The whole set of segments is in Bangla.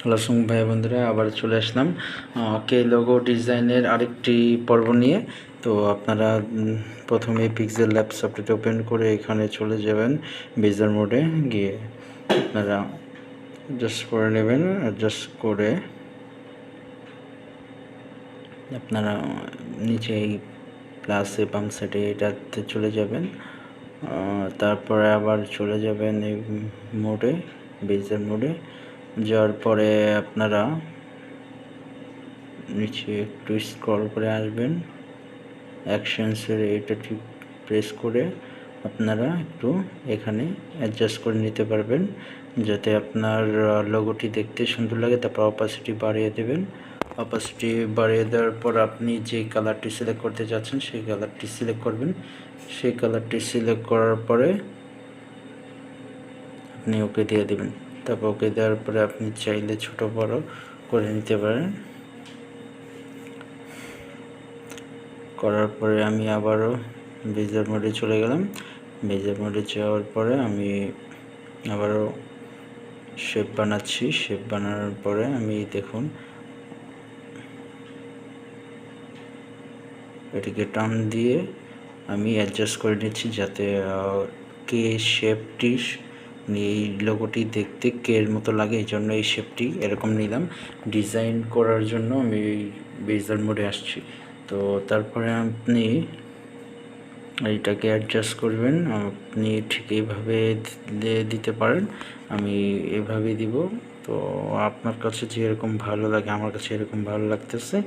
হ্যালো ভাই বন্ধুরা, আবার চলে আসলাম কে লোগো ডিজাইনের আরেকটি পর্ব নিয়ে। তো আপনারা প্রথমে পিক্সেল ল্যাব সফটওয়্যারটা ওপেন করে এখানে চলে যাবেন বেজার মোডে গিয়ে আপনারা অ্যাডজাস্ট করে নেবেন। অ্যাডজাস্ট করে আপনারা নিচে এই প্লাসে বাম সাইডে এটাতে চলে যাবেন। তারপরে আবার চলে যাবেন এই মোডে, বেজার মোডে যাওয়ার পরে আপনারা নিচে একটু স্ক্রল করে আসবেন। অ্যাকশনসের এটা ঠিক প্রেস করে আপনারা একটু এখানে অ্যাডজাস্ট করে নিতে পারবেন যাতে আপনার লোগোটি দেখতে সুন্দর লাগে। তারপর অপাসিটি বাড়িয়ে দেবেন। অপাসিটি বাড়িয়ে দেওয়ার পর আপনি যে কালারটি সিলেক্ট করতে চাচ্ছেন সেই কালারটি সিলেক্ট করবেন। সেই কালারটি সিলেক্ট করার পরে আপনি ওকে দিয়ে দেবেন। তারপর ওকে দেওয়ার পরে আপনি চাইলে ছোট বড় করে নিতে পারেন। করার পরে আমি আবারও বেজার মোডে চলে গেলাম। বেজার মোডে যাওয়ার পরে আমি আবারও শেপ বানাচ্ছি। শেপ বানানোর পরে আমি দেখুন এটিকে টান দিয়ে আমি অ্যাডজাস্ট করে নিচ্ছি যাতে কে শেপটি এই লোগোটি দেখতে কে এর মতো লাগে। এই জন্য এই শেপটি এরকম নিলাম। ডিজাইন করার জন্য আমি বেজার মোডে আসছি। তো তারপরে আপনি এইটাকে অ্যাডজাস্ট করবেন। আপনি ঠিক এইভাবে দিতে পারেন, আমি এভাবে দিব। তো আপনার কাছে যেরকম ভালো লাগে, আমার কাছে এরকম ভালো লাগতেছে,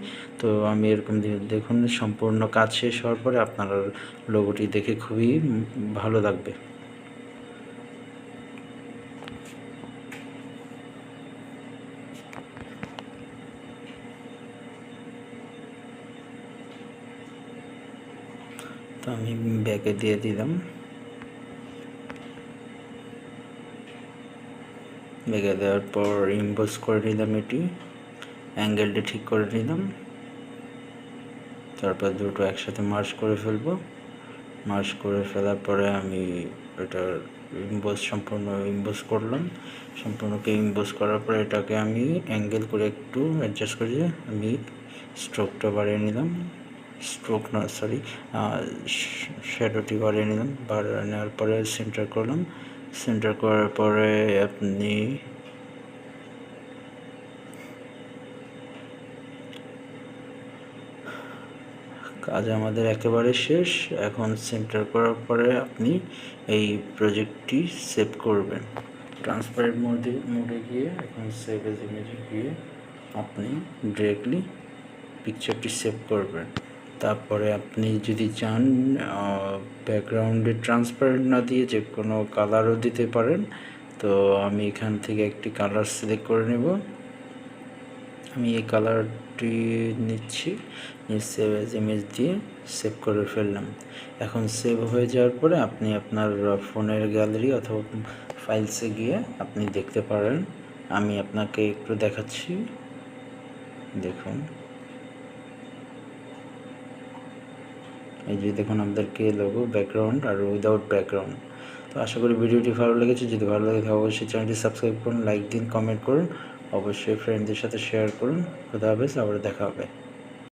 তো আমি এরকম দেখুন সম্পূর্ণ কাজ শেষ হওয়ার পরে আপনার লোগোটি দেখে খুবই ভালো লাগবে। তো আমি ব্যাকে দিয়ে দিলাম। ব্যাকে দেওয়ার পর ইম্পোজ করে নিলাম, এটি অ্যাঙ্গেলটি ঠিক করে নিলাম। তারপর দুটো একসাথে মার্জ করে ফেলবো। মার্জ করে ফেলার পরে আমি এটার সম্পূর্ণ ইম্পোজ করলাম। সম্পূর্ণকে ইম্পোজ করার পরে এটাকে আমি অ্যাঙ্গেল করে একটু অ্যাডজাস্ট করে আমি স্ট্রোকটা বাড়িয়ে নিলাম। স্ট্রোক না, সরি, শ্যাডোটি বাড়িয়ে নিলাম। বাড়িয়ে নেওয়ার পরে সেন্টার করলাম। সেন্টার করার পরে আপনি কাজ আমাদের একেবারে শেষ। এখন সেন্টার করার পরে আপনি এই প্রজেক্টটি সেভ করবেন। ট্রান্সপারেন্ট মোডে গিয়ে এখন সেভ এজ ইমেজে গিয়ে আপনি ডিরেক্টলি পিকচারটি সেভ করবেন। তারপরে আপনি যদি চান ব্যাকগ্রাউন্ডে ট্রান্সপারেন্ট না দিয়ে যে কোনো কালারও দিতে পারেন। তো আমি এখান থেকে একটি কালার সিলেক্ট করে নেব। আমি এই কালারটি নিচ্ছি, সেভ এজ ইমেজ দিয়ে সেভ করে ফেললাম। এখন সেভ হয়ে যাওয়ার পরে আপনি আপনার ফোনের গ্যালারি অথবা ফাইলসে গিয়ে আপনি দেখতে পারেন। আমি আপনাকে একটু দেখাচ্ছি, দেখুন এই যে দেখুন আমাদেরকে লোগো ব্যাকগ্রাউন্ড আর উইদাউট ব্যাকগ্রাউন্ড। তো আশা করি ভিডিওটি ভালো লেগেছে। যদি ভালো লাগে তাহলে অবশ্যই চ্যানেলটি সাবস্ক্রাইব করুন, লাইক দিন, কমেন্ট করুন, অবশ্যই ফ্রেন্ডদের সাথে শেয়ার করুন। খোদা হাফেজ, আবার দেখা হবে।